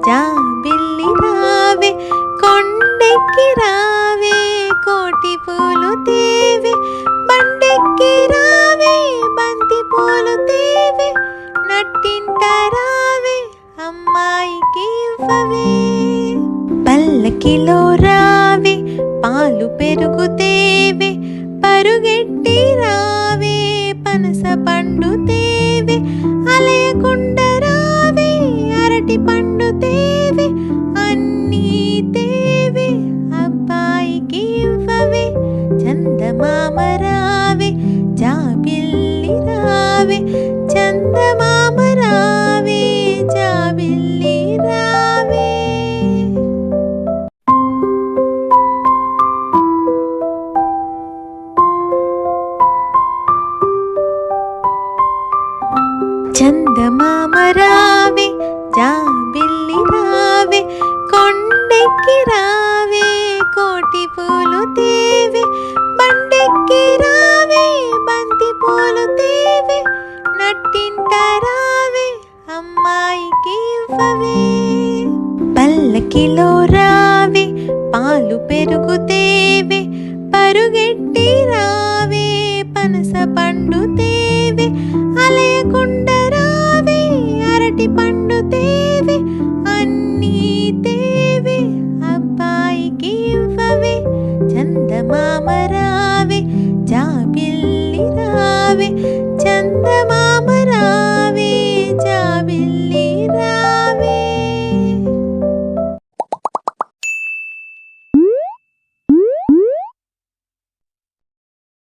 జాబిల్లి రావే కొండెక్కి రావే కోటి పూలు తేవే బండెక్కి రావే బంతి పూలు తేవే నట్టింట రావే అమ్మాయికి ఇవ్వవే పల్లకిలో రావే పాలు పెరుగు తేవే పరుగెట్టి రావే పనస పండు తేవే అలయకుండ రావే అరటి పండు తేవే అన్నీ తేవే అబ్బాయికి ఇవ్వవే చందమామ రావే జాబిల్లి రావే చందమామ రావే జాబిల్లి రావే చందమామ రావే జాబిల్లి రావే కొండెక్కి రావే కోటి పూలు తేవే బండెక్కి రావే బంతి పూలు తేవే నట్టింట రావే అమ్మాయికి ఇవ్వవే పల్లకిలో రావే పాలు పెరుగు తేవే పరుగెట్టి రావే పనస పండు తేవే అలయకుండ రావే అరటి పండు తేవే